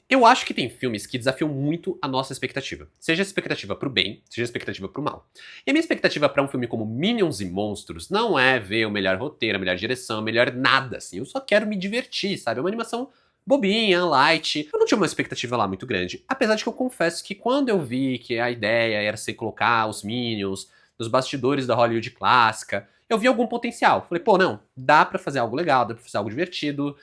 Eu acho que tem filmes que desafiam muito a nossa expectativa. Seja a expectativa pro bem, seja a expectativa pro mal. E a minha expectativa pra um filme como Minions e Monstros não é ver o melhor roteiro, a melhor direção, o melhor nada, assim. Eu só quero me divertir, sabe? É uma animação bobinha, light. Eu não tinha uma expectativa lá muito grande. Apesar de que eu confesso que quando eu vi que a ideia era ser colocar os Minions nos bastidores da Hollywood clássica, eu vi algum potencial. Falei, pô, não, dá pra fazer algo legal, dá pra fazer algo divertido.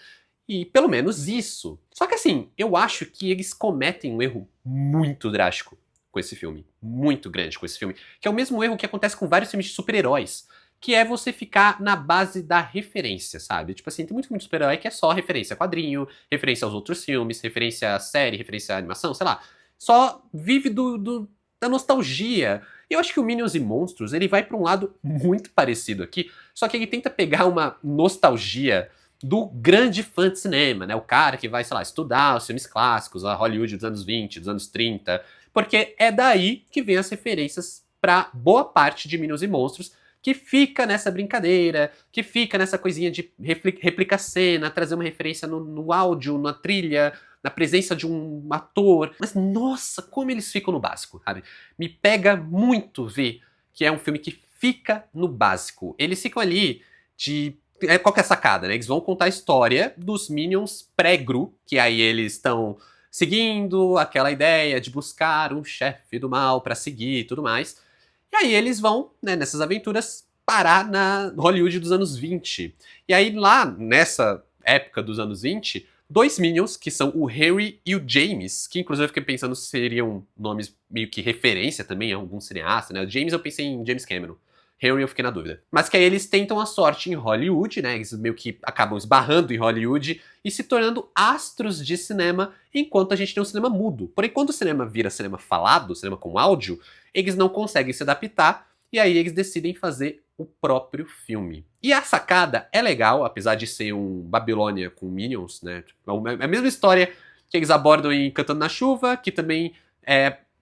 E pelo menos isso. Só que assim, eu acho que eles cometem um erro muito drástico com esse filme. Muito grande com esse filme. Que é o mesmo erro que acontece com vários filmes de super-heróis. Que é você ficar na base da referência, sabe? Tipo assim, tem muito filme de super-herói que é só referência a quadrinho, referência aos outros filmes, referência à série, referência à animação, sei lá. Só vive da nostalgia. E eu acho que o Minions e Monstros, ele vai pra um lado muito parecido aqui, só que ele tenta pegar uma nostalgia do grande fã de cinema, né? O cara que vai, sei lá, estudar os filmes clássicos, a Hollywood dos anos 20, dos anos 30, porque é daí que vem as referências pra boa parte de Minions e Monstros, que fica nessa brincadeira, que fica nessa coisinha de replicar cena, trazer uma referência no áudio, na trilha, na presença de um ator. Mas, nossa, como eles ficam no básico, sabe? Me pega muito ver que é um filme que fica no básico. Eles ficam ali de qual que é a sacada, né? Eles vão contar a história dos Minions pré-Gru, que aí eles estão seguindo aquela ideia de buscar um chefe do mal pra seguir e tudo mais. E aí eles vão, né, nessas aventuras, parar na Hollywood dos anos 20. E aí lá, nessa época dos anos 20, dois Minions, que são o Harry e o James, que inclusive eu fiquei pensando se seriam nomes meio que referência também a algum cineasta, né? O James eu pensei em James Cameron. Harry eu fiquei na dúvida. Mas que aí eles tentam a sorte em Hollywood, né? Eles meio que acabam esbarrando em Hollywood e se tornando astros de cinema, enquanto a gente tem um cinema mudo. Porém, quando o cinema vira cinema falado, cinema com áudio, eles não conseguem se adaptar e aí eles decidem fazer o próprio filme. E a sacada é legal, apesar de ser um Babilônia com Minions, né? É a mesma história que eles abordam em Cantando na Chuva, que também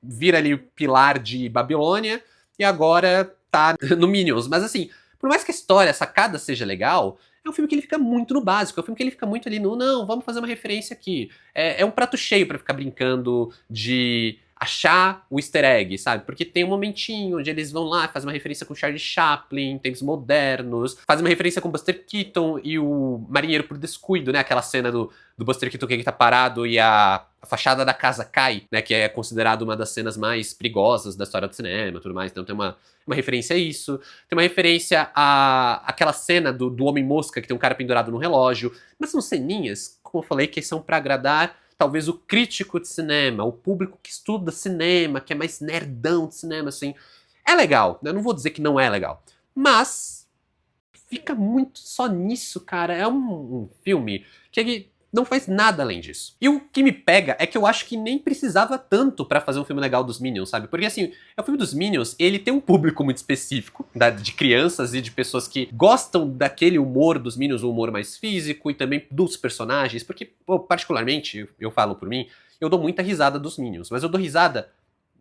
vira ali o pilar de Babilônia, e agora tá no Minions. Mas assim, por mais que a história, a sacada seja legal, é um filme que ele fica muito no básico, é um filme que ele fica muito ali no, não, vamos fazer uma referência aqui. É um prato cheio pra ficar brincando de achar o easter egg, sabe? Porque tem um momentinho onde eles vão lá, fazem uma referência com Charlie Chaplin, tempos modernos, fazem uma referência com Buster Keaton e o Marinheiro por Descuido, né? Aquela cena do Buster Keaton que ele tá parado e a fachada da casa cai, né? Que é considerado uma das cenas mais perigosas da história do cinema e tudo mais. Então tem uma referência a isso. Tem uma referência a aquela cena do Homem-Mosca, que tem um cara pendurado no relógio. Mas são ceninhas, como eu falei, que são pra agradar talvez o crítico de cinema, o público que estuda cinema, que é mais nerdão de cinema, assim. É legal, eu não vou dizer que não é legal. Mas fica muito só nisso, cara. É um filme que ele não faz nada além disso. E o que me pega é que eu acho que nem precisava tanto pra fazer um filme legal dos Minions, sabe? Porque assim, o filme dos Minions, ele tem um público muito específico, de crianças e de pessoas que gostam daquele humor dos Minions, o humor mais físico e também dos personagens, porque, pô, particularmente, eu falo por mim, eu dou muita risada dos Minions, mas eu dou risada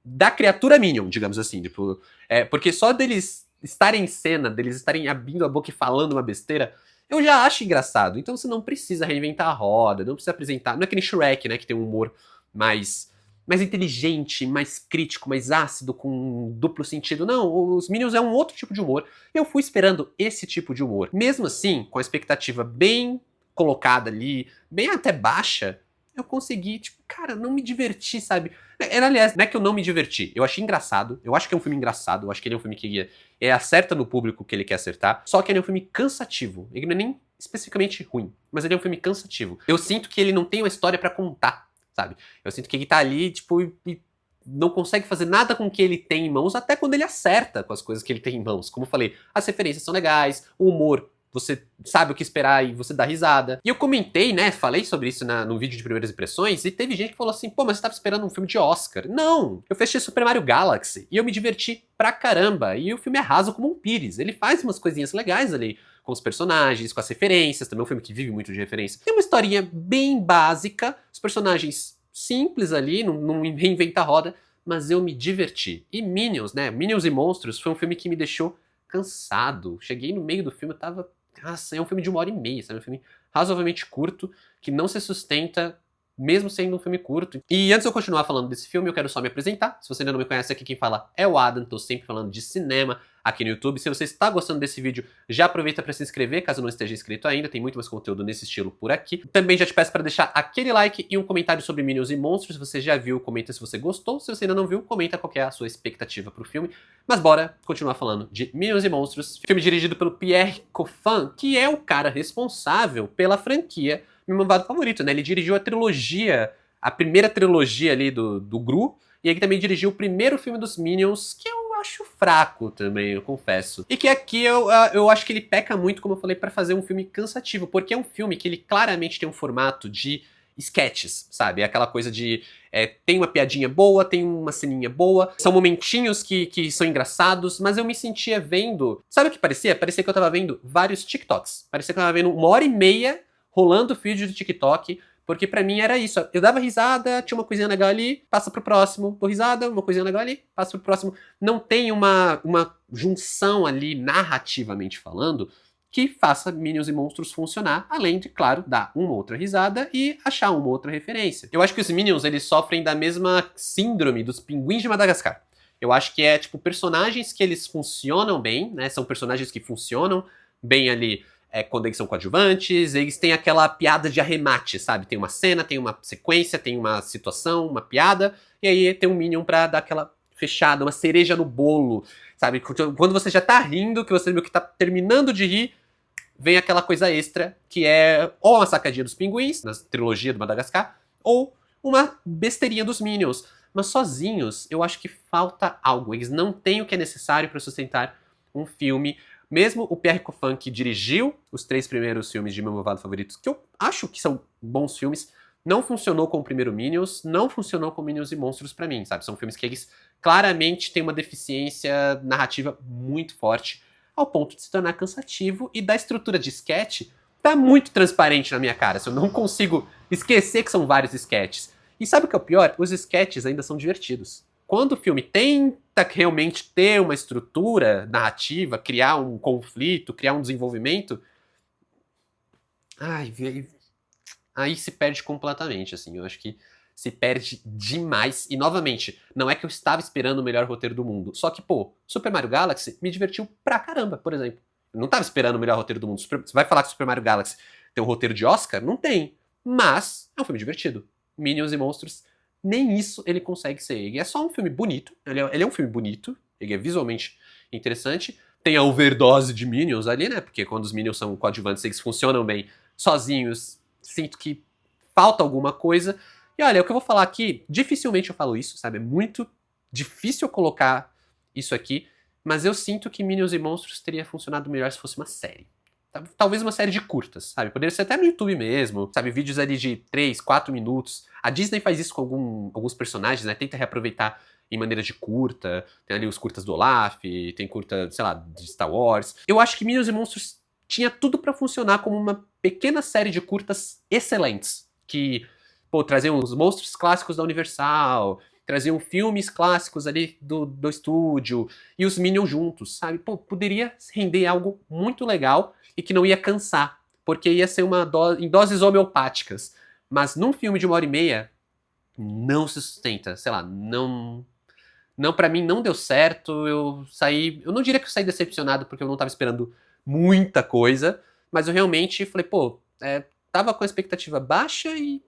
da criatura Minion, digamos assim, tipo, porque só deles estarem em cena, deles estarem abrindo a boca e falando uma besteira, eu já acho engraçado. Então você não precisa reinventar a roda, não precisa apresentar. Não é que nem Shrek, né? Que tem um humor mais inteligente, mais crítico, mais ácido, com duplo sentido. Não, os Minions é um outro tipo de humor. Eu fui esperando esse tipo de humor. Mesmo assim, com a expectativa bem colocada ali, bem até baixa, eu consegui, tipo, cara, não me diverti, sabe? Aliás, não é que eu não me diverti. Eu achei engraçado. Eu acho que é um filme engraçado. Eu acho que ele é um filme que acerta no público que ele quer acertar. Só que ele é um filme cansativo. Ele não é nem especificamente ruim, mas ele é um filme cansativo. Eu sinto que ele não tem uma história pra contar, sabe? Eu sinto que ele tá ali, tipo, e não consegue fazer nada com o que ele tem em mãos, até quando ele acerta com as coisas que ele tem em mãos. Como eu falei, as referências são legais, o humor, você sabe o que esperar e você dá risada. E eu comentei, né, falei sobre isso no vídeo de primeiras impressões, e teve gente que falou assim, pô, mas você tava esperando um filme de Oscar. Não! Eu fechei Super Mario Galaxy, e eu me diverti pra caramba, e o filme é raso como um pires. Ele faz umas coisinhas legais ali, com os personagens, com as referências, também é um filme que vive muito de referência. Tem uma historinha bem básica, os personagens simples ali, não reinventa a roda, mas eu me diverti. E Minions, né, Minions e Monstros foi um filme que me deixou cansado. Cheguei no meio do filme, eu tava... Nossa, é um filme de 1h30, sabe? É um filme razoavelmente curto, que não se sustenta mesmo sendo um filme curto. E antes de eu continuar falando desse filme, eu quero só me apresentar. Se você ainda não me conhece, aqui quem fala é o Adam, tô sempre falando de cinema aqui no YouTube. Se você está gostando desse vídeo, já aproveita para se inscrever, caso não esteja inscrito ainda, tem muito mais conteúdo nesse estilo por aqui. Também já te peço para deixar aquele like e um comentário sobre Minions e Monstros. Se você já viu, comenta se você gostou. Se você ainda não viu, comenta qual é a sua expectativa pro filme. Mas bora continuar falando de Minions e Monstros, filme dirigido pelo Pierre Coffin, que é o cara responsável pela franquia Meu Malvado Favorito, né? Ele dirigiu a trilogia, a primeira trilogia ali do Gru, e ele também dirigiu o primeiro filme dos Minions, que eu acho fraco também, eu confesso. E que aqui eu acho que ele peca muito, como eu falei, pra fazer um filme cansativo, porque é um filme que ele claramente tem um formato de sketches, sabe? É aquela coisa de tem uma piadinha boa, tem uma ceninha boa, são momentinhos que são engraçados, mas eu me sentia vendo... Sabe o que parecia? Parecia que eu tava vendo vários TikToks. Parecia que eu tava vendo 1h30 rolando vídeo de TikTok, porque pra mim era isso. Eu dava risada, tinha uma coisinha legal ali, passa pro próximo. Dou risada, uma coisinha legal ali, passa pro próximo. Não tem uma junção ali, narrativamente falando, que faça Minions e Monstros funcionar, além de, claro, dar uma outra risada e achar uma outra referência. Eu acho que os Minions, eles sofrem da mesma síndrome dos Pinguins de Madagascar. Eu acho que é, tipo, personagens que eles funcionam bem, né? São personagens que funcionam bem ali quando eles são coadjuvantes, eles têm aquela piada de arremate, sabe? Tem uma cena, tem uma sequência, tem uma situação, uma piada, e aí tem um Minion pra dar aquela fechada, uma cereja no bolo, sabe? Quando você já tá rindo, que você meio que tá terminando de rir, vem aquela coisa extra, que é ou uma sacadinha dos pinguins, na trilogia do Madagascar, ou uma besteirinha dos Minions. Mas sozinhos, eu acho que falta algo. Eles não têm o que é necessário para sustentar um filme. Mesmo o Pierre Coffin, que dirigiu os 3 primeiros filmes de Meu Malvado Favorito, que eu acho que são bons filmes, não funcionou com o primeiro Minions, não funcionou com Minions e Monstros pra mim, sabe? São filmes que eles claramente têm uma deficiência narrativa muito forte, ao ponto de se tornar cansativo, e da estrutura de sketch tá muito transparente na minha cara. Eu não consigo esquecer que são vários sketches. E sabe o que é o pior? Os sketches ainda são divertidos. Quando o filme tenta realmente ter uma estrutura narrativa, criar um conflito, criar um desenvolvimento, aí se perde completamente, assim. Eu acho que se perde demais. E, novamente, não é que eu estava esperando o melhor roteiro do mundo. Só que, pô, Super Mario Galaxy me divertiu pra caramba, por exemplo. Eu não estava esperando o melhor roteiro do mundo. Você vai falar que Super Mario Galaxy tem um roteiro de Oscar? Não tem. Mas é um filme divertido. Minions e Monstros, nem isso ele consegue ser. Ele é só um filme bonito. Ele é um filme bonito. Ele é visualmente interessante. Tem a overdose de Minions ali, né? Porque quando os Minions são coadjuvantes, eles funcionam bem sozinhos. Sinto que falta alguma coisa. E olha, o que eu vou falar aqui, dificilmente eu falo isso, sabe? É muito difícil eu colocar isso aqui, mas eu sinto que Minions e Monstros teria funcionado melhor se fosse uma série. Talvez uma série de curtas, sabe? Poderia ser até no YouTube mesmo, sabe? Vídeos ali de 3, 4 minutos. A Disney faz isso com alguns personagens, né? Tenta reaproveitar em maneira de curta. Tem ali os curtas do Olaf, tem curta, sei lá, de Star Wars. Eu acho que Minions e Monstros tinha tudo pra funcionar como uma pequena série de curtas excelentes. Que, pô, traziam os monstros clássicos da Universal, traziam filmes clássicos ali do estúdio, e os Minions juntos, sabe? Pô, poderia render algo muito legal e que não ia cansar, porque ia ser em doses homeopáticas. Mas num filme de 1h30, não se sustenta, sei lá, não, pra mim não deu certo, eu não diria que eu saí decepcionado, porque eu não tava esperando muita coisa, mas eu realmente falei, pô, tava com a expectativa baixa e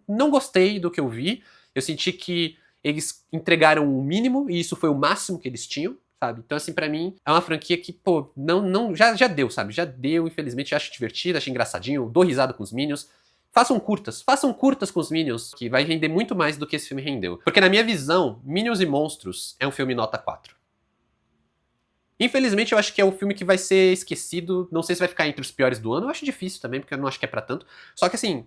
não gostei do que eu vi. Eu senti que eles entregaram o mínimo e isso foi o máximo que eles tinham, sabe? Então, assim, pra mim, é uma franquia que, pô, já deu, sabe? Já deu, infelizmente, acho divertido, acho engraçadinho, dou risada com os Minions. Façam curtas com os Minions, que vai render muito mais do que esse filme rendeu. Porque na minha visão, Minions e Monstros é um filme nota 4. Infelizmente, eu acho que é um filme que vai ser esquecido, não sei se vai ficar entre os piores do ano, eu acho difícil também, porque eu não acho que é pra tanto. Só que, assim,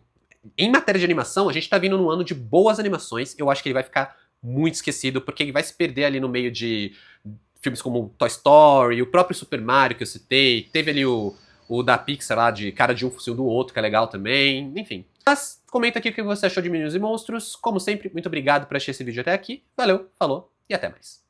em matéria de animação, a gente tá vindo num ano de boas animações, eu acho que ele vai ficar muito esquecido, porque ele vai se perder ali no meio de filmes como Toy Story, o próprio Super Mario que eu citei, teve ali o da Pixar lá, de cara de um focinho do outro, que é legal também, enfim. Mas comenta aqui o que você achou de Minions e Monstros, como sempre, muito obrigado por assistir esse vídeo até aqui, valeu, falou e até mais.